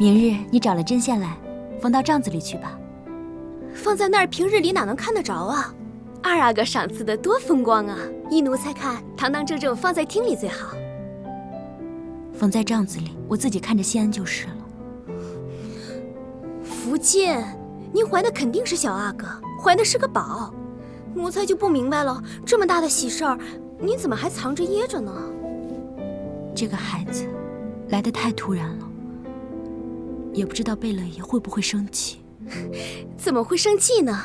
明日你找了针线来，缝到帐子里去吧。放在那儿，平日里哪能看得着啊？二阿哥赏赐的多风光啊！依奴才看，堂堂正正放在厅里最好。缝在帐子里，我自己看着心安就是了。福晋，您怀的肯定是小阿哥，怀的是个宝。奴才就不明白了，这么大的喜事儿，您怎么还藏着掖着呢？这个孩子来得太突然了，也不知道贝勒爷会不会生气。怎么会生气呢？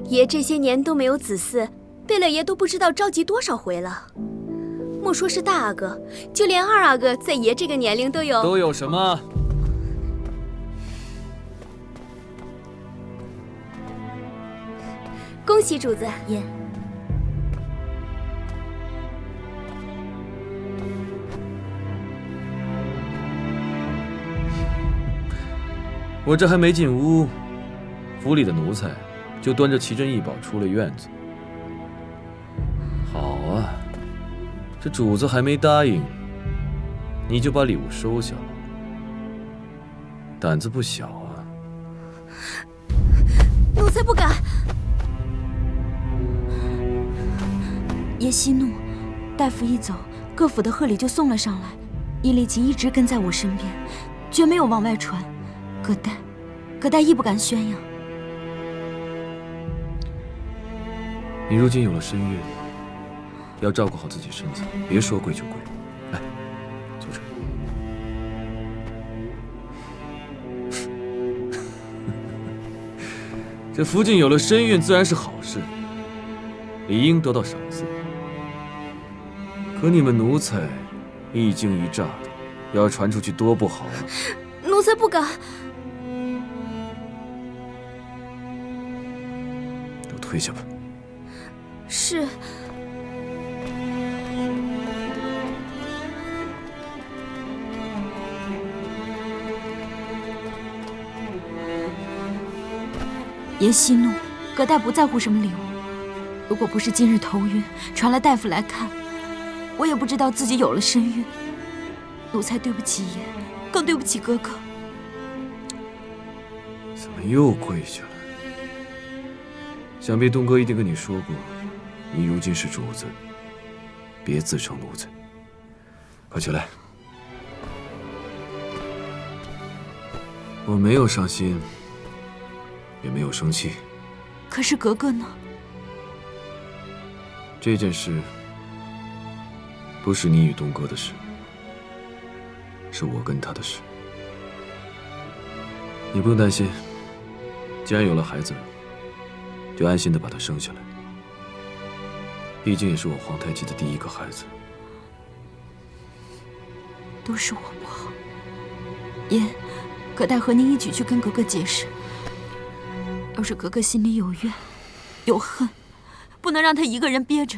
爷这些年都没有子嗣，贝勒爷都不知道召集多少回了。莫说是大阿哥，就连二阿哥在爷这个年龄都有什么？恭喜主子。爷，我这还没进屋，府里的奴才就端着奇珍异宝出了院子。好啊，这主子还没答应，你就把礼物收下了，胆子不小啊！奴才不敢。爷息怒，大夫一走，各府的贺礼就送了上来。伊利吉一直跟在我身边，绝没有往外传。葛代亦不敢宣扬。你如今有了身孕，要照顾好自己身子，别说跪就跪。来，坐这。这福晋有了身孕，自然是好事，理应得到赏赐。可你们奴才一惊一乍的，要传出去多不好啊！奴才不敢。都退下吧。是。爷息怒，葛代不在乎什么礼物。如果不是今日头晕，传了大夫来看，我也不知道自己有了身孕。奴才对不起爷，更对不起哥哥。怎么又跪下了？想必东哥一定跟你说过，你如今是主子，别自称奴才。快起来！我没有伤心，也没有生气。可是格格呢？这件事不是你与东哥的事，是我跟他的事。你不用担心，既然有了孩子，就安心的把他生下来。毕竟也是我皇太极的第一个孩子。都是我不好。爷，葛代和您一起去跟格格解释。要是格格心里有怨有恨，不能让他一个人憋着。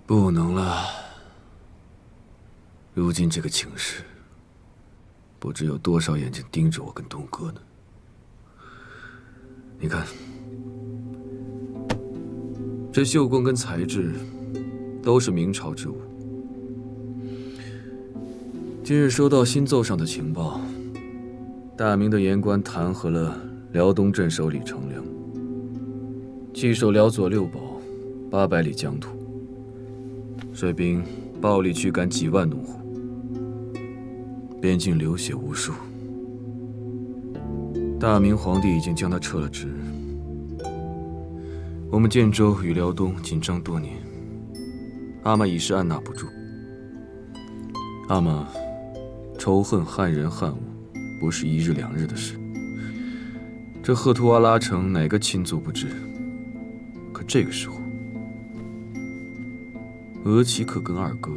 不能了。如今这个情势，不知有多少眼睛盯着我跟东哥呢。你看，这绣弓跟材质都是明朝之物。今日收到新奏上的情报，大明的言官弹劾了辽东镇守李成梁，弃守辽左六堡800里疆土，率兵暴力驱赶几万农户，边境流血无数。大明皇帝已经将他撤了职。我们建州与辽东紧张多年，阿玛已是按捺不住。阿玛仇恨汉人汉武，不是一日两日的事。这赫图阿拉城哪个亲族不知？可这个时候，额齐克跟二哥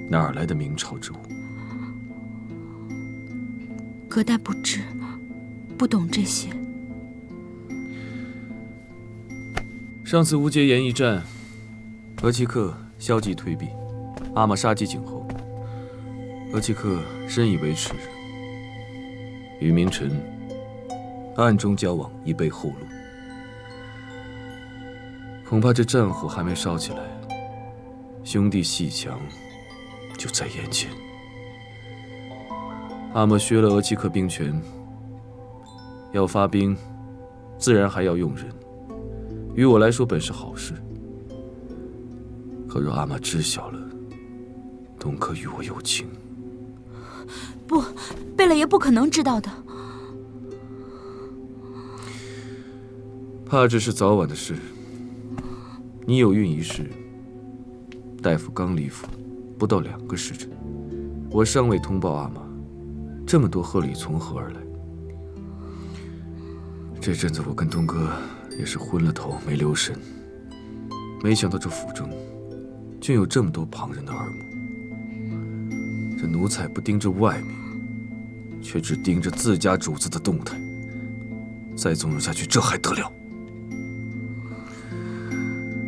哪儿来的明朝之物？葛代不知，不懂这些。上次无节岩一战，额齐克消极退避，阿玛杀鸡儆猴。额齐克深以为耻，与明臣暗中交往，以备后路。恐怕这战火还没烧起来，兄弟阋墙就在眼前。阿嬷削了额齐克兵权，要发兵，自然还要用人。于我来说本是好事。可若阿嬷知晓了，东哥与我有情，不，贝勒爷不可能知道的。怕只是早晚的事。你有孕一事，大夫刚离府，不到2个时辰，我尚未通报阿玛，这么多贺礼从何而来？这阵子我跟东哥也是昏了头，没留神，没想到这府中竟有这么多旁人的耳目。这奴才不盯着外面，却只盯着自家主子的动态，再纵容下去，这还得了？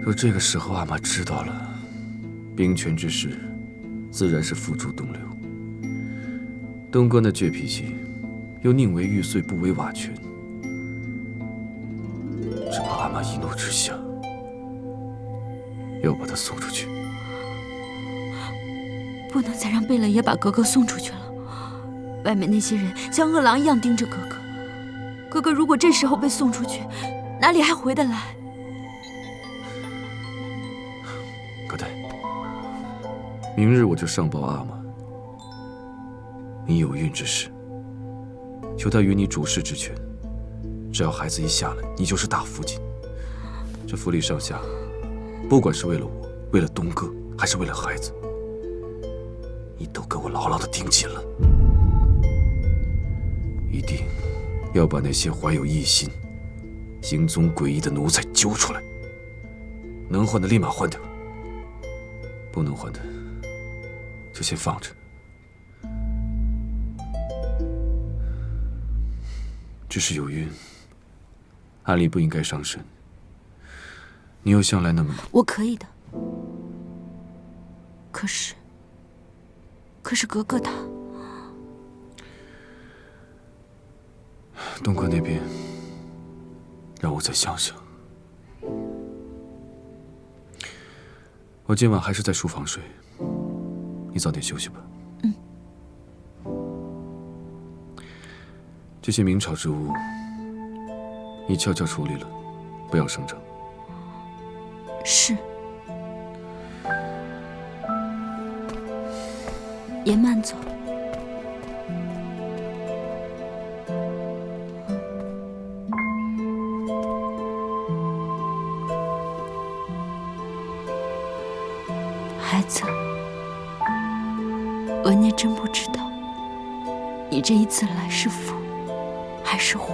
若这个时候阿玛知道了，兵权之事，自然是付诸东流。东哥那倔脾气，又宁为玉碎不为瓦全，只怕阿玛一怒之下，要把他送出去。不能再让贝勒爷把格格送出去了。外面那些人像饿狼一样盯着格格，格格如果这时候被送出去，哪里还回得来？葛代，明日我就上报阿玛，你有孕之事，求他与你主事之权。只要孩子一下来，你就是大福晋。这府里上下，不管是为了我，为了东哥，还是为了孩子，你都给我牢牢地盯紧了。一定要把那些怀有异心、行踪诡异的奴才揪出来，能换的立马换掉，不能换的就先放着。只是有孕，按理不应该伤身。你又向来那么……我可以的。可是格格他……东哥那边，让我再想想。我今晚还是在书房睡，你早点休息吧。嗯。这些明朝之物，你悄悄处理了，不要声张。是。也慢走。孩子，额聂真不知道，你这一次来是福还是祸。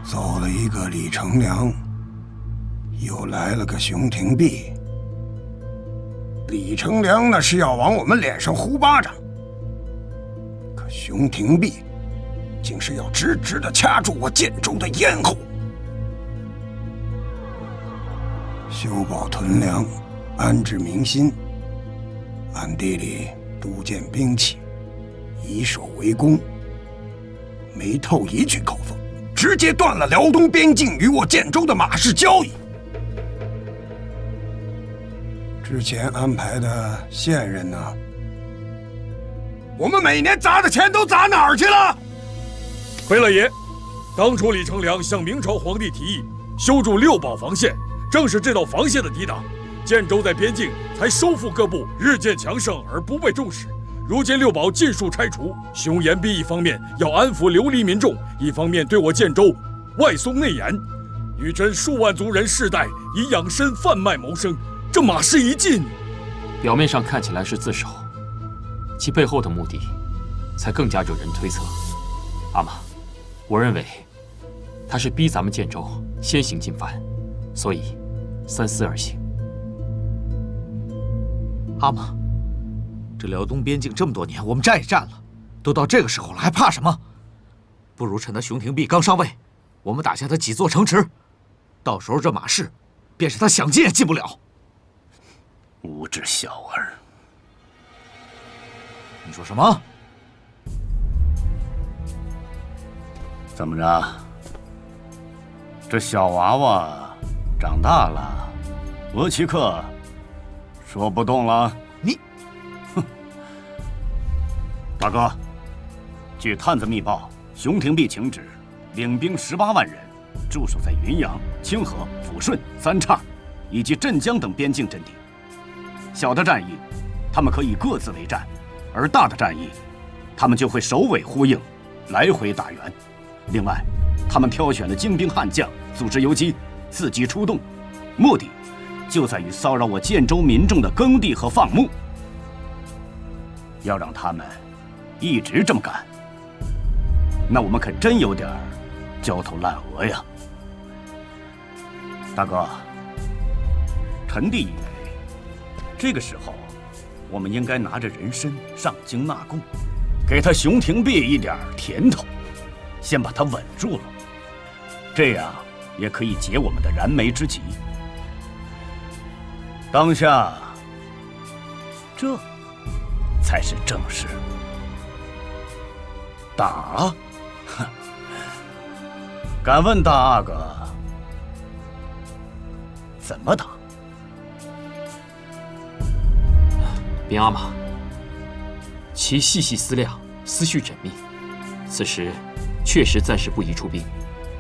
走了一个李成梁，又来了个熊廷弼。李成梁那是要往我们脸上呼巴掌，可熊廷弼竟是要直直地掐住我建州的咽喉。修保屯粮，安置民心，暗地里督建兵器，以守为攻，没透一句口风，直接断了辽东边境与我建州的马市交易。之前安排的线人呢？我们每年砸的钱都砸哪儿去了？贝勒爷，当初李成梁向明朝皇帝提议修筑六堡防线，正是这道防线的抵挡，建州在边境才收复各部，日渐强盛而不被重视。如今六堡尽数拆除，熊延弼一方面要安抚流离民众，一方面对我建州外松内严，女真数万族人世代以养身贩卖谋生，这马市一进，表面上看起来是自首，其背后的目的才更加惹人推测。阿玛，我认为他是逼咱们建州先行进犯，所以三思而行。阿玛，这辽东边境这么多年，我们战也战了，都到这个时候了，还怕什么？不如趁他熊廷弼刚上位，我们打下他几座城池，到时候这马氏，便是他想进也进不了。无知小儿！你说什么？怎么着？这小娃娃长大了，额齐克说不动了？你，哼！大哥，据探子密报，熊廷弼请旨，领兵18万人，驻守在云阳、清河、抚顺、三岔以及镇江等边境阵地。小的战役，他们可以各自为战；而大的战役，他们就会首尾呼应，来回打援。另外，他们挑选的精兵悍将，组织游击，伺机出动，目的就在于骚扰我建州民众的耕地和放牧。要让他们一直这么干，那我们可真有点焦头烂额呀！大哥，臣弟以为，这个时候我们应该拿着人参上京纳贡，给他熊廷弼一点甜头，先把他稳住了，这样也可以解我们的燃眉之急。当下，这才是正事。打？哼！敢问大阿哥，怎么打？禀阿玛，其细细思量，思绪缜密，此时确实暂时不宜出兵，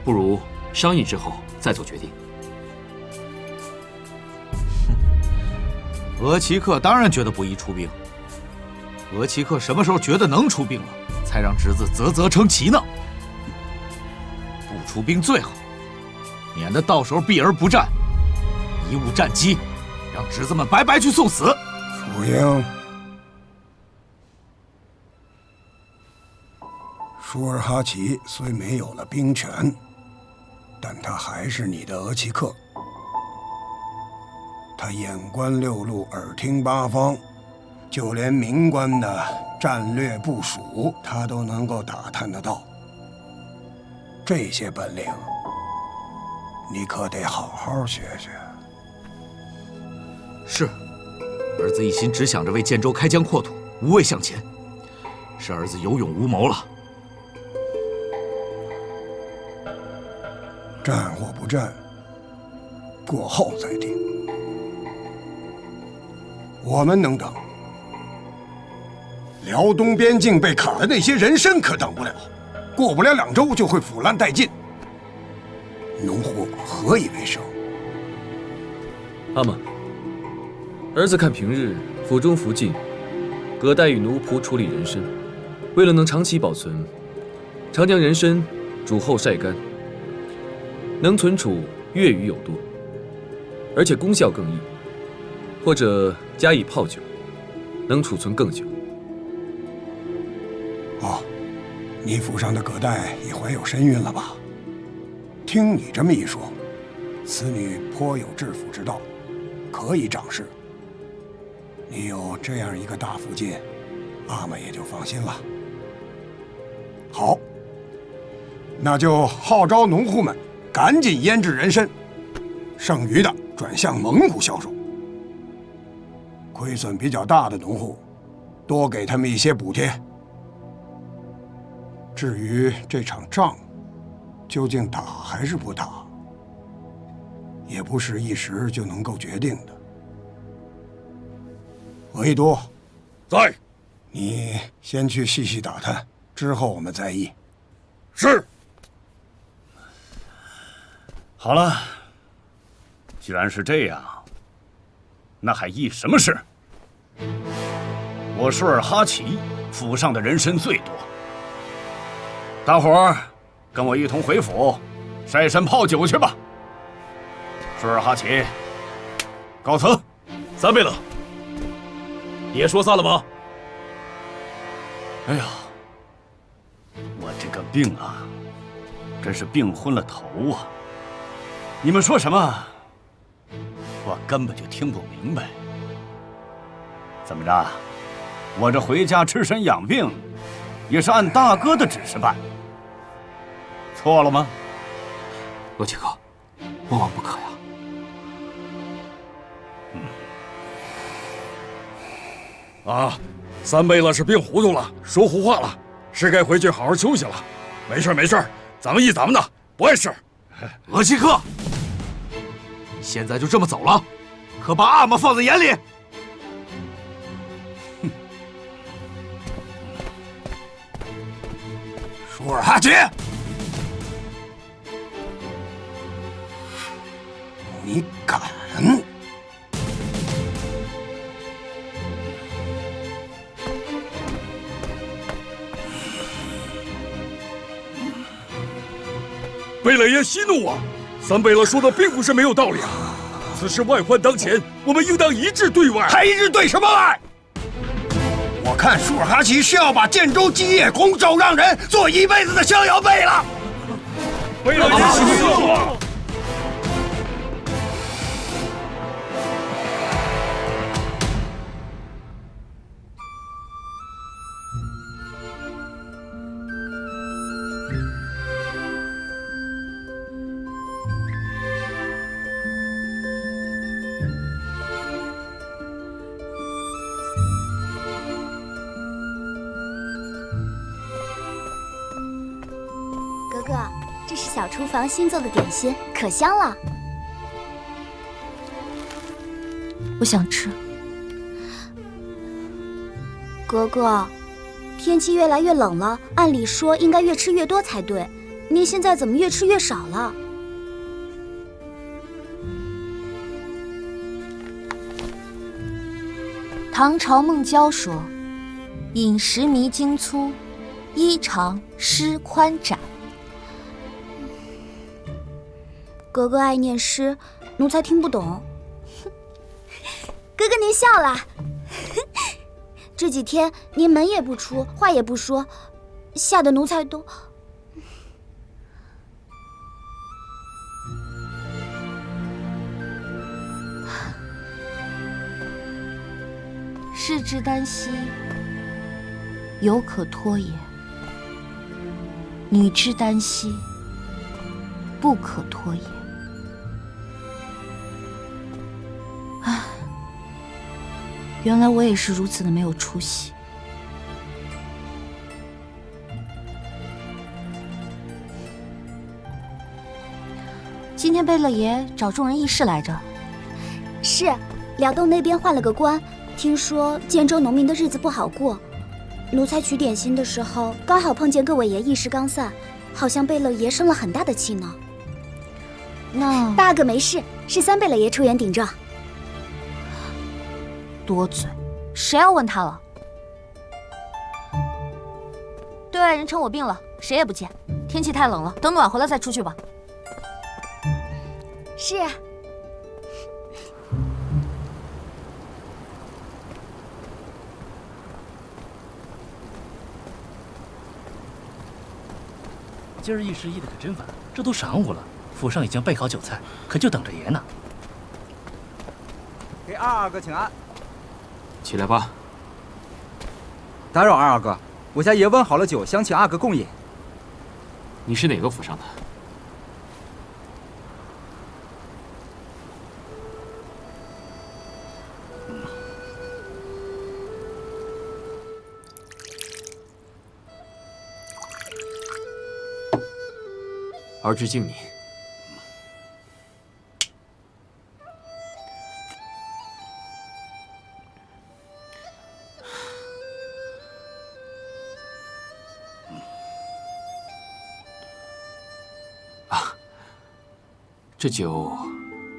不如商议之后再做决定。额齐克当然觉得不宜出兵。额齐克什么时候觉得能出兵了，才让侄子啧啧称奇呢？不出兵最好，免得到时候避而不战，贻误战机，让侄子们白白去送死。楚英，舒尔哈齐虽没有了兵权，但他还是你的额齐克。他眼观六路，耳听八方，就连民官的战略部署，他都能够打探得到。这些本领，你可得好好学学。是，儿子一心只想着为建州开疆扩土，无畏向前，是儿子有勇无谋了。战或不战，过后再定。我们能等，辽东边境被砍的那些人参可等不了，过不了2周就会腐烂殆尽，农户何以为生？阿玛，儿子看平日府中附近，葛代与奴仆处理人参，为了能长期保存，常将人参煮后晒干，能存储月余有多，而且功效更益。或者加以泡酒，能储存更久。哦，你府上的葛代也怀有身孕了吧？听你这么一说，此女颇有治府之道，可以长事。你有这样一个大福晋，阿玛也就放心了。好，那就号召农户们赶紧腌制人参，剩余的转向蒙古销售。亏损比较大的农户，多给他们一些补贴。至于这场仗究竟打还是不打，也不是一时就能够决定的。额亦都，在。你先去细细打探，之后我们再议。是。好了，既然是这样，那还议什么事？我舒尔哈齐府上的人参最多，大伙儿跟我一同回府晒参泡酒去吧。舒尔哈齐，告辞。三贝勒，爷说散了吗？哎呀，我这个病啊，真是病昏了头啊！你们说什么？我根本就听不明白。怎么着？我这回家吃参养病，也是按大哥的指示办，错了吗？罗七哥，万万不可呀！三贝勒是病糊涂了，说胡话了，是该回去好好休息了。没事没事，咱们依咱们的，不碍事。罗七哥，现在就这么走了，可把阿玛放在眼里。舒尔哈齐，你敢！贝勒爷息怒啊！三贝勒说的并不是没有道理啊！此事外患当前，我们应当一致对外。还一致对什么外？我看舒尔哈齐是要把建州基业拱手让人，做一辈子的逍遥贝了。贝勒爷息怒啊！哥哥，这是小厨房新做的点心，可香了。我想吃。哥哥，天气越来越冷了，按理说应该越吃越多才对，您现在怎么越吃越少了？唐朝孟郊说：“饮食弥精粗，衣长诗宽窄。”哥哥爱念诗，奴才听不懂。哥哥您笑了。这几天您门也不出，话也不说，吓得奴才都……士之耽兮，犹可脱也；女之耽兮，不可脱也。唉，原来我也是如此的没有出息。今天贝勒爷找众人议事来着。是，辽东那边换了个官，听说建州农民的日子不好过。奴才取点心的时候，刚好碰见各位爷议事刚散，好像贝勒爷生了很大的气呢。那大哥没事，是三贝勒爷出言顶撞。多嘴，谁要问他了？对外人称我病了，谁也不见。天气太冷了，等暖和了再出去吧。是。今儿议事议的可真烦，这都晌午了，府上已经备好酒菜，可就等着爷呢。给二哥请安。起来吧。打扰二哥，我家爷温好了酒，想请二哥共饮。你是哪个府上的？儿之敬你。啊，这酒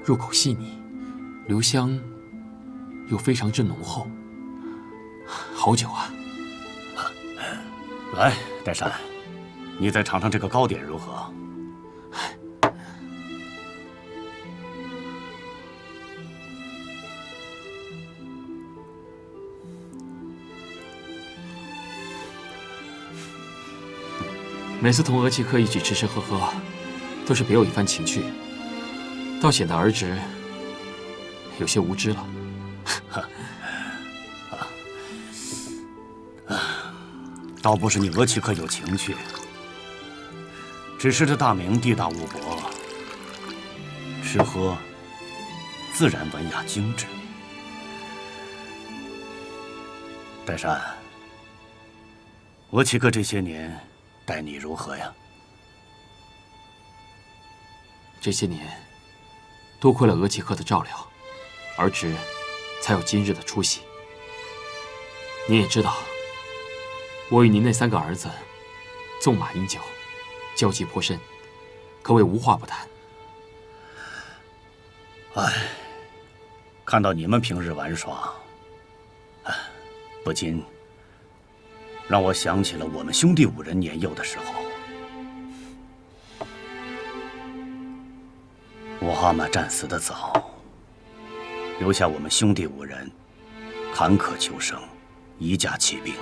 入口细腻，留香又非常之浓厚，好酒啊！来，代山，你再尝尝这个糕点如何？每次同额齐克一起吃吃喝喝，都是别有一番情趣，倒显得儿侄有些无知了。倒不是你额齐克有情趣，只是这大明地大物博，吃喝自然文雅精致。岱山，额齐克这些年待你如何呀？这些年，多亏了额齐克的照料，儿侄才有今日的出息。你也知道，我与您那3个儿子，纵马饮酒，交集颇深，可谓无话不谈。唉，看到你们平日玩耍，不禁让我想起了我们兄弟5人年幼的时候。我阿玛战死的早，留下我们兄弟5人坎坷求生，一架骑兵。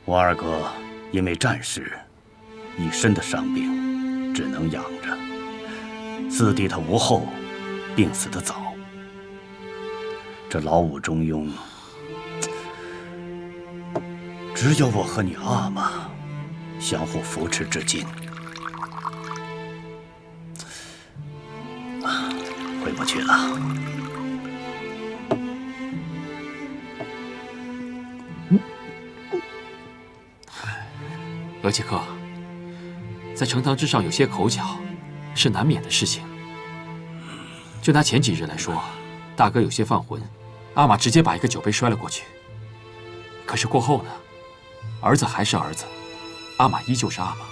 我二哥因为战事，一身的伤病，只能养着。四弟他无后，病死的早。这老五中庸，只有我和你阿玛相互扶持至今。回不去了。额齐克，在呈堂之上有些口角，是难免的事情。就拿前几日来说，大哥有些犯浑，阿玛直接把一个酒杯摔了过去。可是过后呢，儿子还是儿子，阿玛依旧是阿玛。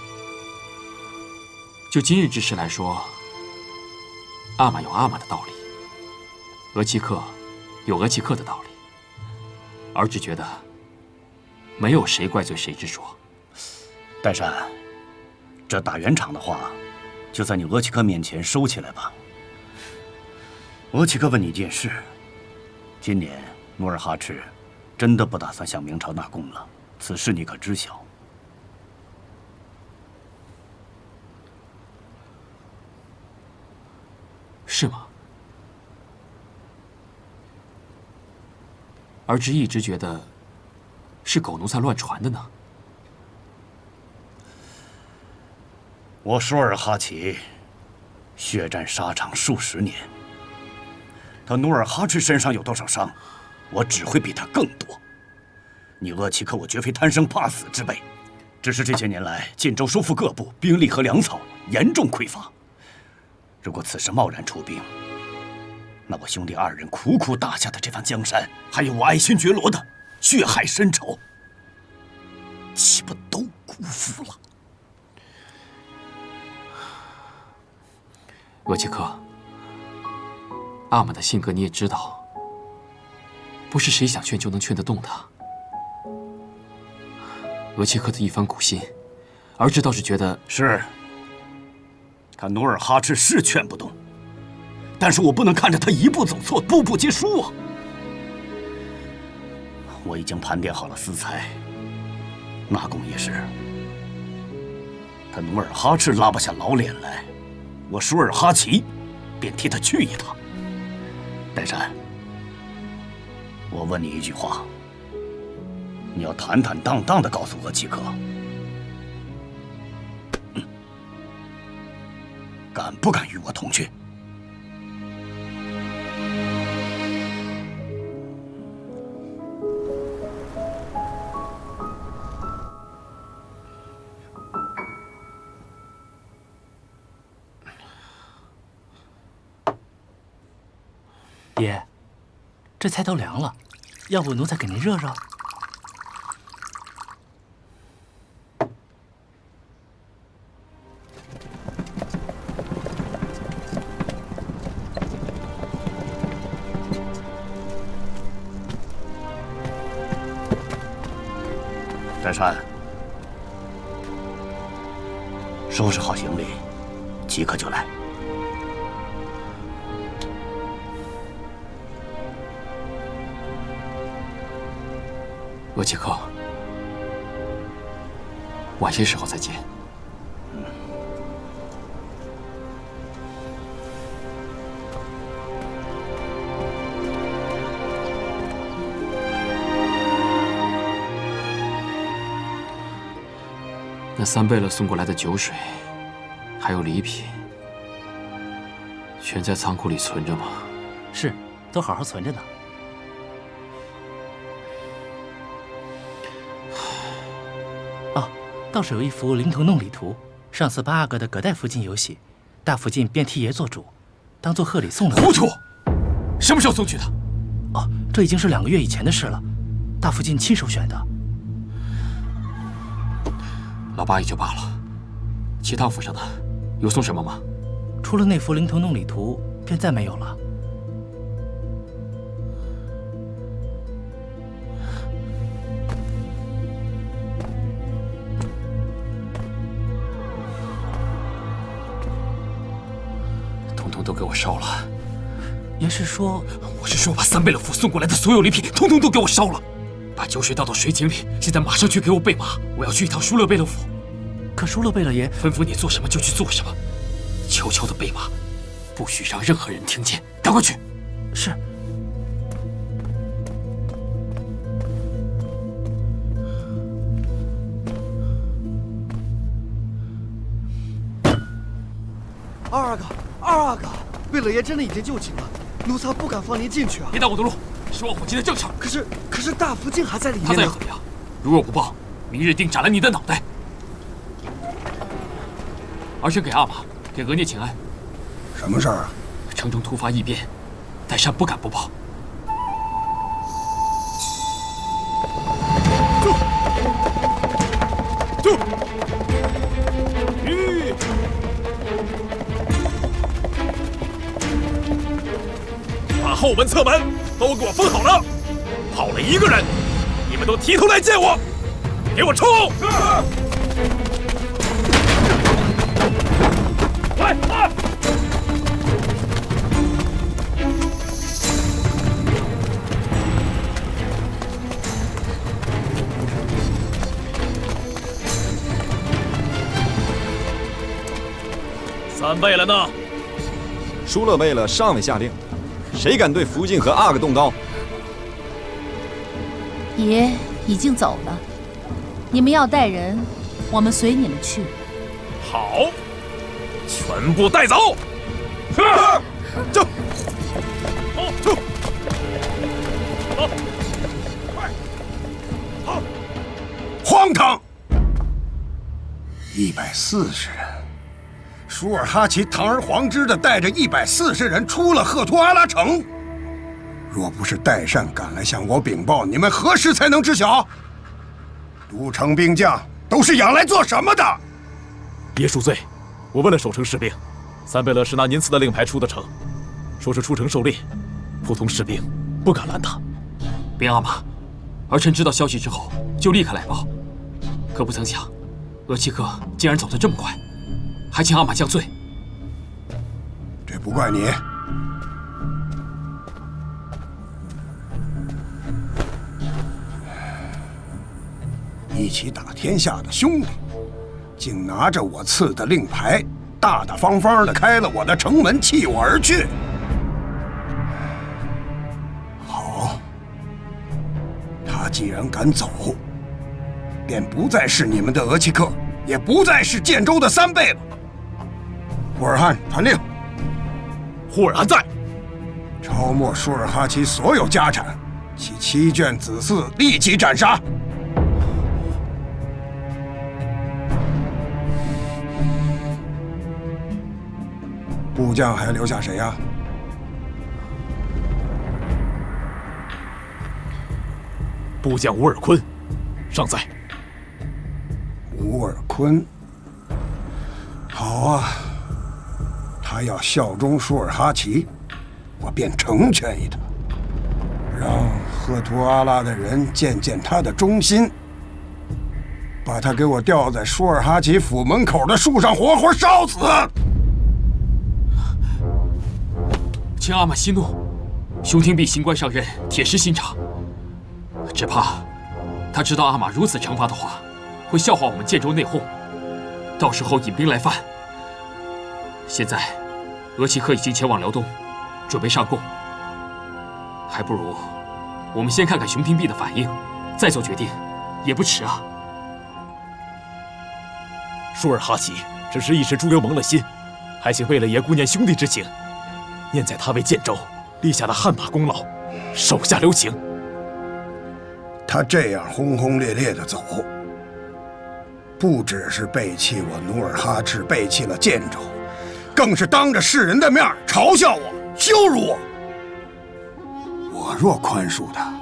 就今日之事来说，阿玛有阿玛的道理，额齐克有额齐克的道理。儿子觉得没有谁怪罪谁之说。岱山，这打圆场的话，就在你额齐克面前收起来吧。额齐克问你一件事：今年努尔哈赤真的不打算向明朝纳贡了？此事你可知晓？是吗？儿侄一直觉得是狗奴才乱传的呢。我舒尔哈齐血战沙场数十年，他努尔哈赤身上有多少伤，我只会比他更多。你额齐克，我绝非贪生怕死之辈，只是这些年来晋州收复各部，兵力和粮草严重匮乏。如果此时贸然出兵，那我兄弟2人苦苦打下的这番江山，还有我爱新觉罗的血海深仇，岂不都辜负了？额齐克，阿玛的性格你也知道，不是谁想劝就能劝得动他。额齐克的一番苦心，儿侄倒是觉得是。他努尔哈赤是劝不动，但是我不能看着他一步走错，步步皆输啊！我已经盘点好了私财，纳贡一事，他努尔哈赤拉不下老脸来，我舒尔哈齐便替他去一趟。岱山，我问你一句话，你要坦坦荡荡地告诉额齐克，敢不敢与我同去？爹，这菜都凉了，要不奴才给您热热？岱山，收拾好行李，即刻就来。额齐克，晚些时候再见。那三贝勒送过来的酒水，还有礼品，全在仓库里存着吗？是，都好好存着呢。哦，倒是有一幅灵童弄礼图，上次8阿哥的葛代附近有写，大福晋便替爷做主，当做贺礼送了。糊涂！什么时候送去的？哦，这已经是2个月以前的事了，大福晋亲手选的。老八也就罢了，其他府上的有送什么吗？除了那幅灵童弄礼图，便再没有了。统统都给我烧了！爷是说，我是说把三贝勒府送过来的所有礼品，统统都给我烧了！把酒水倒到水井里，现在马上去给我备马，我要去一趟舒勒贝勒府。可舒勒贝勒爷吩咐你做什么就去做什么，悄悄的备马，不许让任何人听见。赶快去！是。二阿哥，贝勒爷真的已经就寝了，奴才不敢放您进去啊！别挡我的路，是望府进的正事。可是大福晋还在里面呢。他在何地啊？如若不报，明日定斩了你的脑袋。儿臣给阿玛，给额聂请安。什么事儿啊？城中突发异变，代善不敢不报。住！把后门、侧门都给我封好了，跑了1个人，你们都提头来见我，给我冲！来！三贝勒呢？舒勒贝勒尚未下令，谁敢对福晋和阿哥动刀？爷已经走了，你们要带人，我们随你们去。好，全部带走！是。走。走。好。快。好。荒唐！140人。舒尔哈齐堂而皇之的带着140人出了赫图阿拉城，若不是代善赶来向我禀报，你们何时才能知晓？都城兵将都是养来做什么的？爷恕罪，我问了守城士兵，三贝勒是拿您赐的令牌出的城，说是出城狩猎，普通士兵不敢拦他。边阿玛，儿臣知道消息之后就立刻来报，可不曾想，额齐克竟然走得这么快。还请阿玛降罪。这不怪你。一起打天下的兄弟，竟拿着我赐的令牌，大大方方的开了我的城门，弃我而去。好，他既然敢走，便不再是你们的额齐克，也不再是建州的三贝了。呼尔汗传令，呼尔汗在，抄没舒尔哈齐所有家产，其7眷子嗣立即斩杀。部将还留下谁呀？部将乌尔坤尚在。乌尔坤，好啊。他要效忠舒尔哈齐，我便成全于他，让赫图阿拉的人见见他的忠心，把他给我吊在舒尔哈齐府门口的树上活活烧死。请阿玛息怒，兄听毕新官上任，铁石心肠，只怕他知道阿玛如此惩罚的话，会笑话我们建州内讧，到时候引兵来犯。现在，额齐克已经前往辽东，准备上贡，还不如我们先看看熊廷弼的反应，再做决定，也不迟啊。舒尔哈齐只是一时猪油蒙了心，还请贝勒爷顾念兄弟之情，念在他为建州立下的汗马功劳，手下留情。他这样轰轰烈烈的走，不只是背弃我努尔哈赤，背弃了建州，更是当着世人的面嘲笑我、羞辱我。我若宽恕他，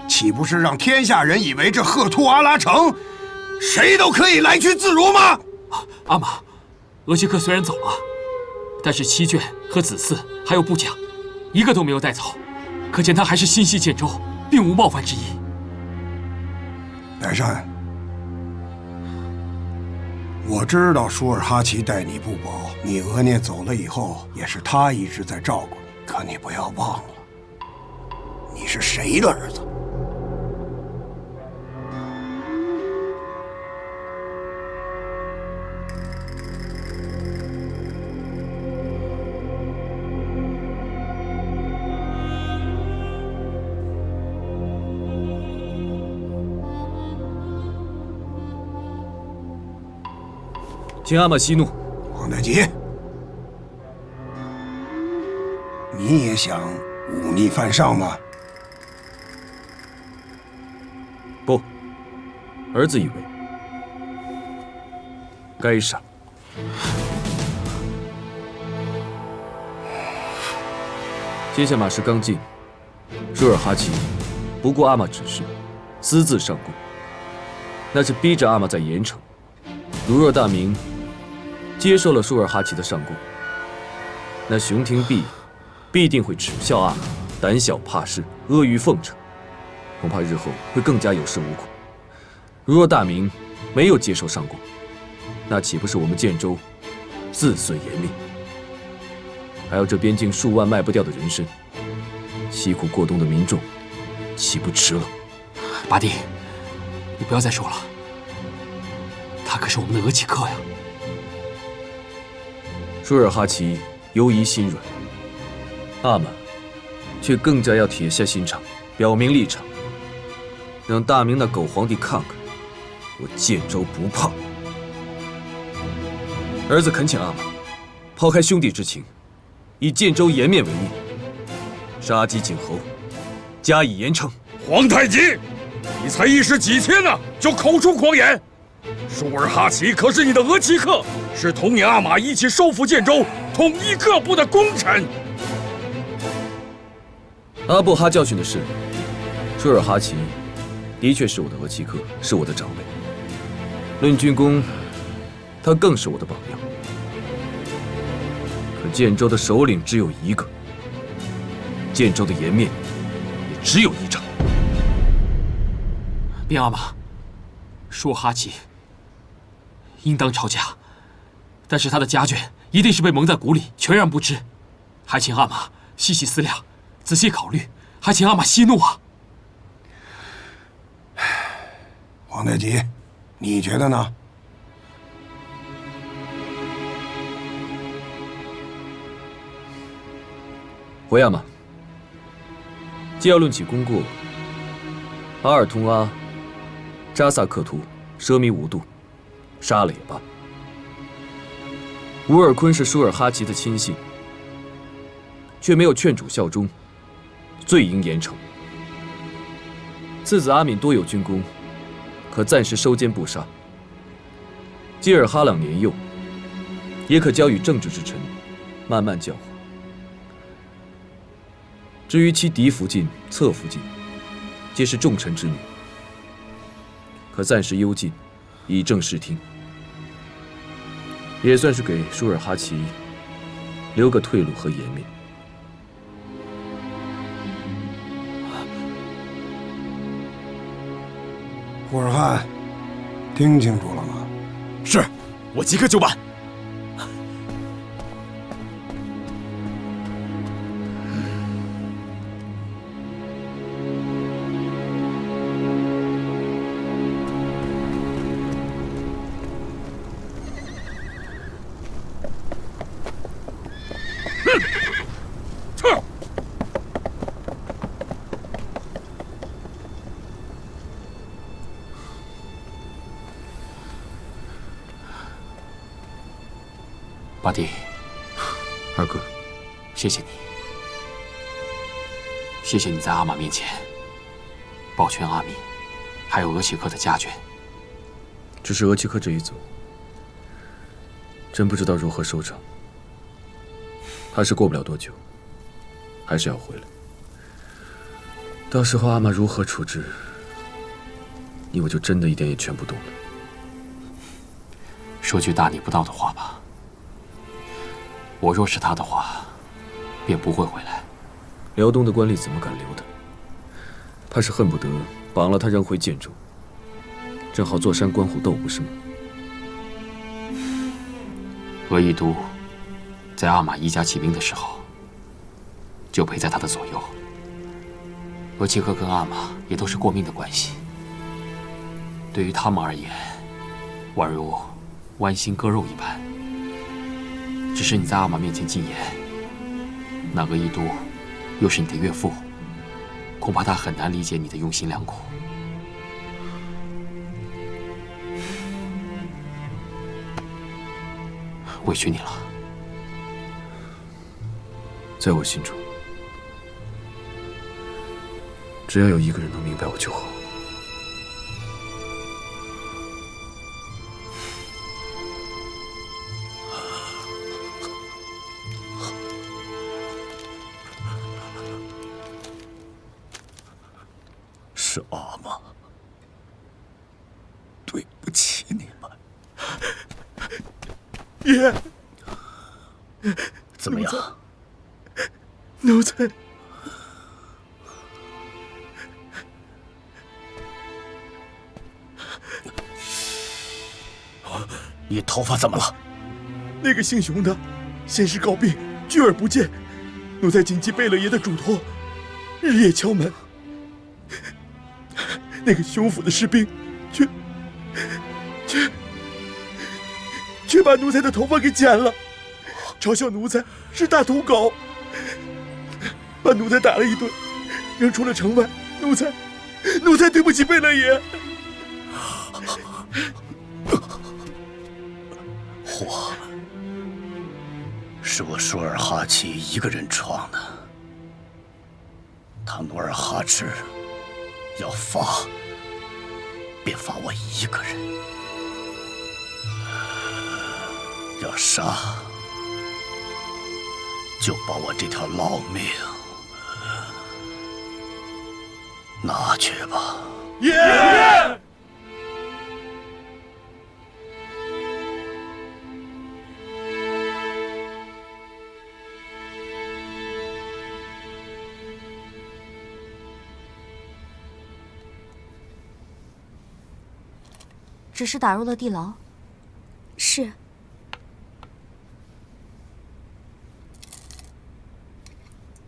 岂不是让天下人以为这赫图阿拉城谁都可以来去自如吗？阿玛，额齐克虽然走了，但是妻眷和子嗣还有部将，一个都没有带走，可见他还是心系建州，并无冒犯之意。乃善，我知道舒尔哈齐待你不薄，你额聂走了以后，也是他一直在照顾你。可你不要忘了，你是谁的儿子？请阿玛息怒。皇太极，你也想忤逆犯上吗？不，儿子以为该杀。接下马氏刚进，舒尔哈齐不顾阿玛指示，私自上贡，那是逼着阿玛在盐城。如若大明接受了舒尔哈齐的上贡，那熊廷弼必定会耻笑阿玛胆小怕事、阿谀奉承，恐怕日后会更加有恃无恐。如若大明没有接受上贡，那岂不是我们建州自损颜面？还有这边境数万卖不掉的人参，辛苦过冬的民众，岂不迟了？八弟，你不要再说了，他可是我们的额齐克呀。舒尔哈齐犹疑心软，阿玛却更加要铁下心肠，表明立场，让大明那狗皇帝看看我建州不怕。儿子恳请阿玛抛开兄弟之情，以建州颜面为念，杀鸡儆猴，加以严惩。皇太极，你才一时几天呢，就口出狂言！舒尔哈齐可是你的额齐克，是同你阿玛一起收复建州、统一各部的功臣。阿布哈教训的是，舒尔哈齐的确是我的额齐克，是我的长辈。论军功，他更是我的榜样。可建州的首领只有一个，建州的颜面也只有一张。边阿玛，舒尔哈齐应当抄家，但是他的家眷一定是被蒙在鼓里，全然不知。还请阿玛细细思量，仔细考虑，还请阿玛息怒啊！皇太极，你觉得呢？回阿玛，既要论起功过，阿尔通阿、扎萨克图奢靡无度，杀了也罢。乌尔坤是舒尔哈齐的亲信，却没有劝主效忠，罪应严惩。次子阿敏多有军功，可暂时收监不杀。基尔哈朗年幼，也可交与正直之臣，慢慢教化。至于其嫡福晋、侧福晋，皆是重臣之女，可暂时幽禁，以正视听，也算是给舒尔哈齐留个退路和颜面。胡尔汗，听清楚了吗？是，我即刻就办。八弟，二哥，谢谢你，谢谢你在阿玛面前保全阿米，还有额齐克的家眷。只是额齐克这一走，真不知道如何收场。怕是过不了多久，还是要回来。到时候阿玛如何处置，你我就真的一点也劝不动了。说句大逆不道的话吧，我若是他的话，便不会回来。辽东的官吏怎么敢留他？怕是恨不得绑了他扔回建州，正好坐山观虎斗，不是吗？额亦都在阿玛一家起兵的时候，就陪在他的左右。额齐克跟阿玛也都是过命的关系，对于他们而言，宛如剜心割肉一般。只是你在阿玛面前进言，那额亦都又是你的岳父，恐怕他很难理解你的用心良苦。委屈你了。在我心中，只要有一个人能明白我就好。是阿玛，对不起你们。爷，怎么样？奴才，你头发怎么了？那个姓熊的，先是告病，拒而不见。奴才谨记贝勒爷的嘱托，日夜敲门。那个熊府的士兵，却把奴才的头发给剪了，嘲笑奴才是大土狗，把奴才打了一顿，扔出了城外。奴才对不起贝勒爷。祸是我舒尔哈齐一个人闯的，他努尔哈赤要罚，便罚我一个人；要杀，就把我这条老命拿去吧。爷！只是打入了地牢。是。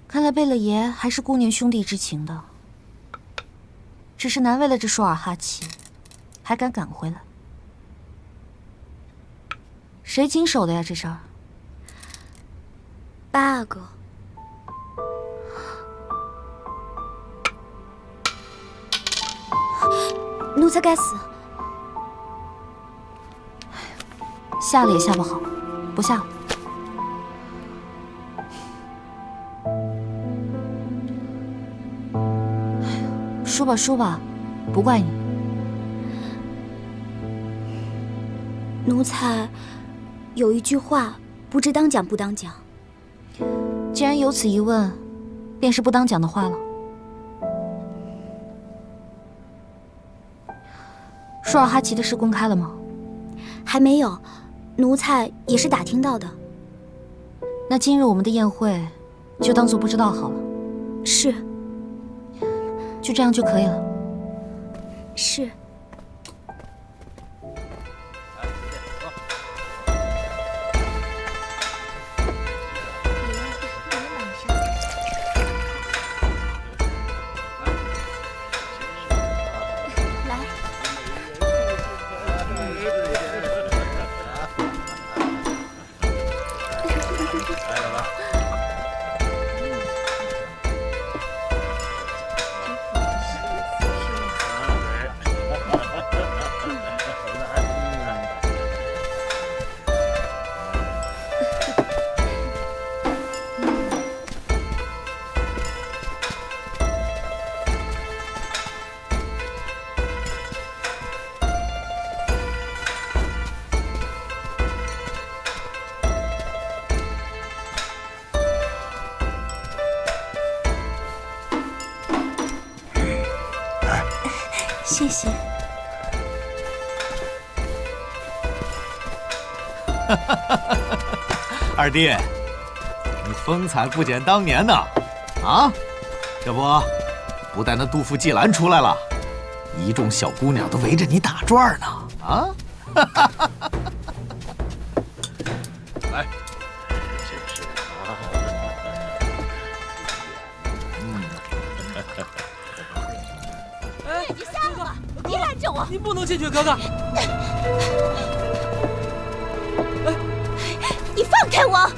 看来贝勒爷还是顾念兄弟之情的，只是难为了这舒尔哈齐，还敢赶回来。谁经手的呀？这事儿8阿哥。奴才该死。下了也下不好，不下了。输吧输吧，不怪你。奴才有一句话，不知当讲不当讲。既然有此一问，便是不当讲的话了。舒尔哈齐的事公开了吗？还没有，奴才也是打听到的。那今日我们的宴会，就当做不知道好了。是。就这样就可以了。是。谢谢。二弟，你风采不减当年呐！啊，这不带那杜甫、季兰出来了，一众小姑娘都围着你打转呢！啊！来，哎，你瞎了吗？别拦着我！你不能进去，哥哥。你放开我！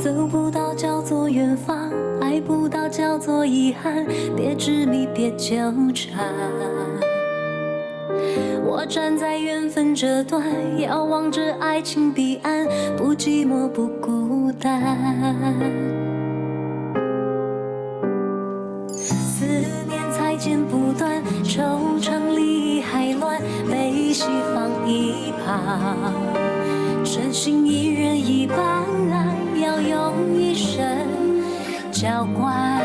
走不到叫做远方，爱不到叫做遗憾，别执迷，别纠缠。我站在缘分这端，遥望着爱情彼岸，不寂寞，不孤单。思念才剪不断，惆怅离还乱，悲喜放一旁，真心一人一半，要用一生浇灌。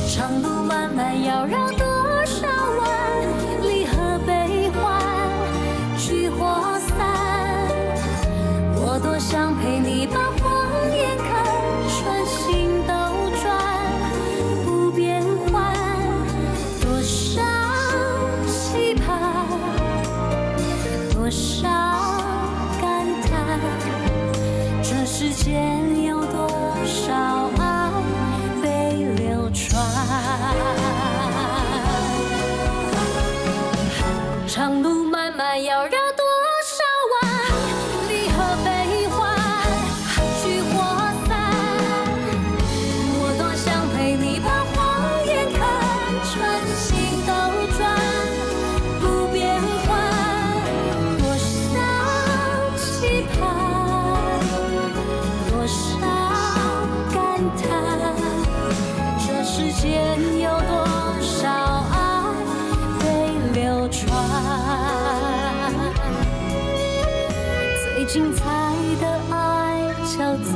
长路漫漫，要绕多少弯？离合悲欢，聚或散。我多想陪你把谎言看，穿心兜转，不变换。多少期盼，多少感叹，这世间有多少爱被流传。长路漫漫，要绕多少弯？离合悲欢，聚或散。我多想陪你把谎言看穿，心兜转，不变换。多少期盼，多少感叹，这世间有多少爱被流传。最精彩的爱叫做